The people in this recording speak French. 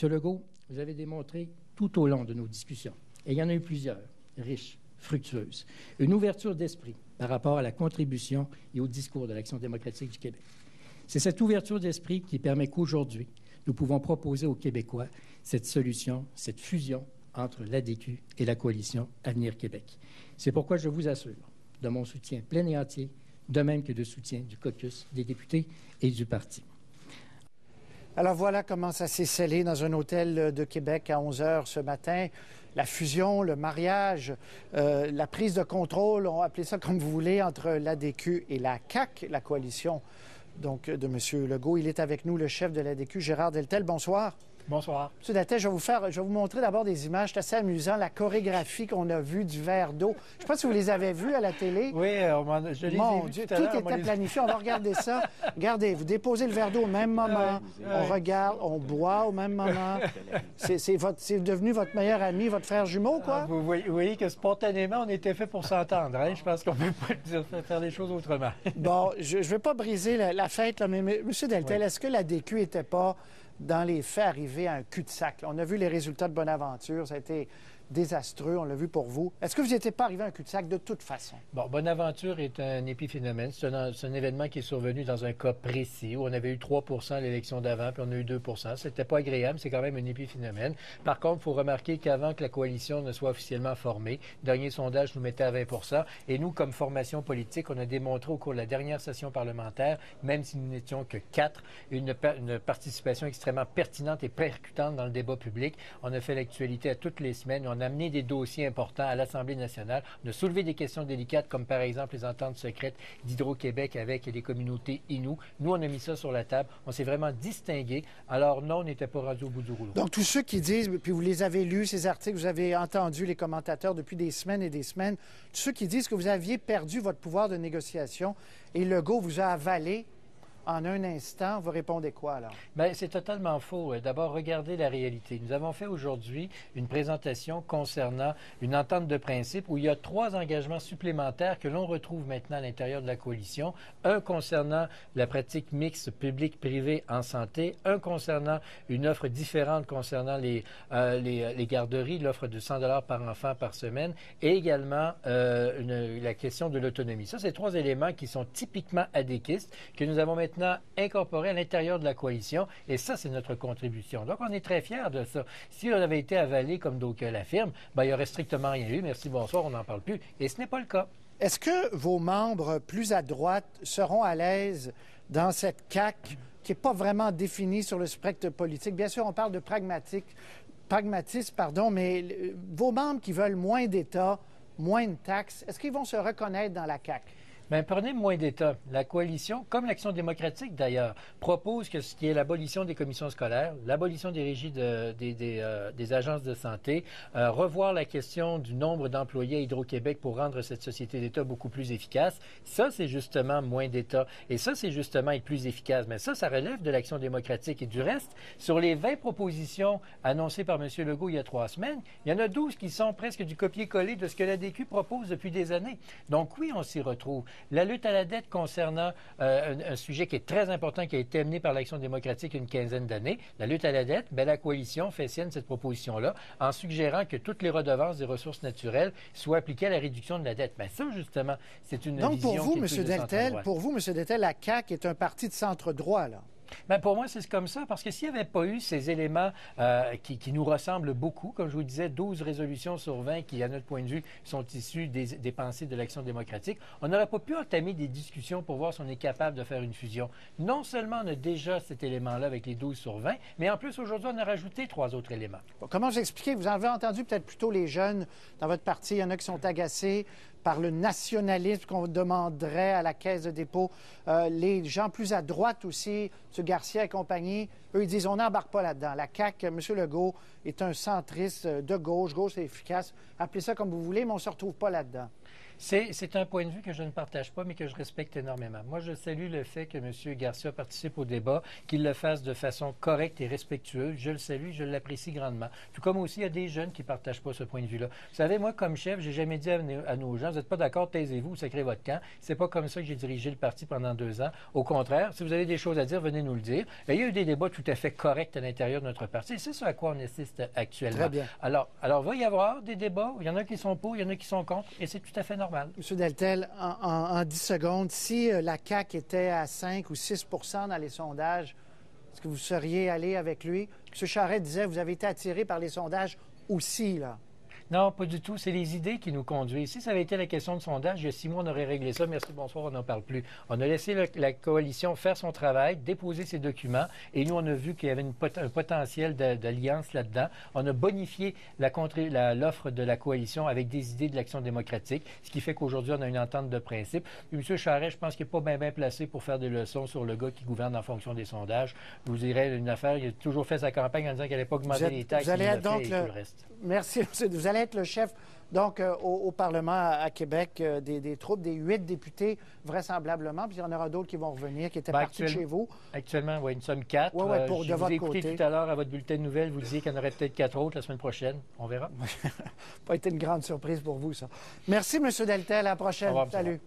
M. Legault, vous avez démontré tout au long de nos discussions, et il y en a eu plusieurs, riches, fructueuses, une ouverture d'esprit par rapport à la contribution et au discours de l'Action démocratique du Québec. C'est cette ouverture d'esprit qui permet qu'aujourd'hui, nous pouvons proposer aux Québécois cette solution, cette fusion entre l'ADQ et la coalition Avenir Québec. C'est pourquoi je vous assure de mon soutien plein et entier, de même que de soutien du caucus des députés et du parti. Alors voilà comment ça s'est scellé dans un hôtel de Québec à 11 h ce matin. La fusion, le mariage, la prise de contrôle, on va appeler ça comme vous voulez, entre l'ADQ et la CAQ, la coalition donc, de M. Legault. Il est avec nous, le chef de l'ADQ, Gérard Deltel. Bonsoir. Bonsoir. M. Deltel, je vais vous montrer d'abord des images. C'est assez amusant, la chorégraphie qu'on a vue du verre d'eau. Je ne sais pas si vous les avez vues à la télé. Oui, je les ai vus Dieu, tout à l'heure. Tout était planifié. On va regarder ça. Regardez, vous déposez le verre d'eau au même moment. On regarde, on boit au même moment. C'est devenu votre meilleur ami, votre frère jumeau, quoi? Vous voyez que spontanément, on était fait pour s'entendre. Hein? Je pense qu'on ne peut pas faire les choses autrement. Bon, je ne veux pas briser la fête, là, mais M. Deltel, est-ce que l'ADQ n'était pas dans les faits arriver à un cul-de-sac? On a vu les résultats de Bonaventure, ça a été désastreux, on l'a vu pour vous. Est-ce que vous n'étiez pas arrivé à un cul-de-sac de toute façon? Bon, Bonaventure est un épiphénomène. C'est un événement qui est survenu dans un cas précis où on avait eu 3 à l'élection d'avant, puis on a eu 2 C'était pas agréable, c'est quand même un épiphénomène. Par contre, il faut remarquer qu'avant que la coalition ne soit officiellement formée, le dernier sondage nous mettait à 20 et nous, comme formation politique, on a démontré au cours de la dernière session parlementaire, même si nous n'étions que 4, une participation extrêmement pertinente et percutante dans le débat public. On a fait l'actualité à toutes les semaines. On a amené des dossiers importants à l'Assemblée nationale. On a soulevé des questions délicates, comme par exemple les ententes secrètes d'Hydro-Québec avec les communautés Innu. Nous, on a mis ça sur la table. On s'est vraiment distingué. Alors non, on n'était pas rendu au bout du rouleau. Donc, tous ceux qui disent, puis vous les avez lus, ces articles, vous avez entendu les commentateurs depuis des semaines et des semaines, tous ceux qui disent que vous aviez perdu votre pouvoir de négociation et Legault vous a avalé en un instant, vous répondez quoi, alors? Bien, c'est totalement faux. D'abord, regardez la réalité. Nous avons fait aujourd'hui une présentation concernant une entente de principe où il y a 3 engagements supplémentaires que l'on retrouve maintenant à l'intérieur de la coalition. Un concernant la pratique mixte publique-privée en santé, un concernant une offre différente concernant les garderies, l'offre de 100 $ par enfant par semaine, et également la question de l'autonomie. Ça, c'est 3 éléments qui sont typiquement adéquistes, que nous avons maintenant incorporé à l'intérieur de la coalition, et ça, c'est notre contribution. Donc, on est très fiers de ça. Si on avait été avalé, comme d'aucuns l'affirment, il n'y aurait strictement rien eu. Merci, bonsoir, on n'en parle plus. Et ce n'est pas le cas. Est-ce que vos membres plus à droite seront à l'aise dans cette CAQ qui n'est pas vraiment définie sur le spectre politique? Bien sûr, on parle de pragmatisme, mais vos membres qui veulent moins d'État, moins de taxes, est-ce qu'ils vont se reconnaître dans la CAQ? Bien, prenez moins d'État. La coalition, comme l'Action démocratique d'ailleurs, propose que ce qui est l'abolition des commissions scolaires, l'abolition des régies des agences de santé, revoir la question du nombre d'employés à Hydro-Québec pour rendre cette société d'État beaucoup plus efficace. Ça, c'est justement moins d'État. Et ça, c'est justement être plus efficace. Mais ça relève de l'Action démocratique. Et du reste, sur les 20 propositions annoncées par M. Legault il y a 3 semaines, il y en a 12 qui sont presque du copier-coller de ce que l'ADQ propose depuis des années. Donc oui, on s'y retrouve. La lutte à la dette concernant un sujet qui est très important, qui a été amené par l'Action démocratique il y a une quinzaine d'années, la lutte à la dette, la coalition fait sienne cette proposition-là en suggérant que toutes les redevances des ressources naturelles soient appliquées à la réduction de la dette. Bien, ça, justement, c'est une vision qui est plus de centre-droit. Pour vous, M. Deltel, la CAQ est un parti de centre-droit, là? Bien, pour moi, c'est comme ça, parce que s'il n'y avait pas eu ces éléments qui nous ressemblent beaucoup, comme je vous disais, 12 résolutions sur 20 qui, à notre point de vue, sont issues des pensées de l'Action démocratique, on n'aurait pas pu entamer des discussions pour voir si on est capable de faire une fusion. Non seulement on a déjà cet élément-là avec les 12 sur 20, mais en plus, aujourd'hui, on a rajouté 3 autres éléments. Bon, comment vous expliquez? Vous en avez entendu peut-être plutôt les jeunes dans votre parti. Il y en a qui sont agacés par le nationalisme qu'on demanderait à la Caisse de dépôt. Les gens plus à droite aussi, M. Garcia et compagnie, eux, ils disent on n'embarque pas là-dedans. La CAQ, M. Legault est un centriste de gauche, gauche c'est efficace. Appelez ça comme vous voulez, mais on ne se retrouve pas là-dedans. C'est un point de vue que je ne partage pas, mais que je respecte énormément. Moi, je salue le fait que M. Garcia participe au débat, qu'il le fasse de façon correcte et respectueuse. Je le salue, je l'apprécie grandement. Tout comme aussi, il y a des jeunes qui ne partagent pas ce point de vue-là. Vous savez, moi, comme chef, j'ai jamais dit à nos gens, vous n'êtes pas d'accord, taisez-vous, sacrez votre camp. C'est pas comme ça que j'ai dirigé le parti pendant 2 ans. Au contraire, si vous avez des choses à dire, venez nous le dire. Et il y a eu des débats tout à fait corrects à l'intérieur de notre parti. C'est ce à quoi on assiste actuellement. Très bien. Alors, il va y avoir des débats. Il y en a qui sont pour, il y en a qui sont contre, et c'est tout à fait normal. M. Deltel, en 10 secondes, si la CAQ était à 5 ou 6 dans les sondages, est-ce que vous seriez allé avec lui? M. Charest disait, vous avez été attiré par les sondages aussi, là. Non, pas du tout. C'est les idées qui nous conduisent. Si ça avait été la question de sondage, il y a 6 mois, on aurait réglé ça. Merci, bonsoir, on n'en parle plus. On a laissé la coalition faire son travail, déposer ses documents, et nous, on a vu qu'il y avait un potentiel d'alliance là-dedans. On a bonifié l'offre de la coalition avec des idées de l'Action démocratique, ce qui fait qu'aujourd'hui, on a une entente de principe. Puis, M. Charest, je pense qu'il n'est pas bien placé pour faire des leçons sur le gars qui gouverne en fonction des sondages. Je vous dirais une affaire, il a toujours fait sa campagne en disant qu'il n'allait pas augmenter les taxes, vous allez être donc tout le reste. Merci. Vous allez être le chef donc au Parlement à Québec des troupes, des 8 députés vraisemblablement, puis il y en aura d'autres qui vont revenir, qui étaient partis de chez vous. Actuellement, oui, nous sommes 4. Oui, de votre côté. Je vous ai écouté tout à l'heure à votre bulletin de nouvelles, vous disiez qu'il y en aurait peut-être 4 autres la semaine prochaine. On verra. Pas été une grande surprise pour vous, ça. Merci, M. Deltel. À la prochaine. Au revoir, Salut.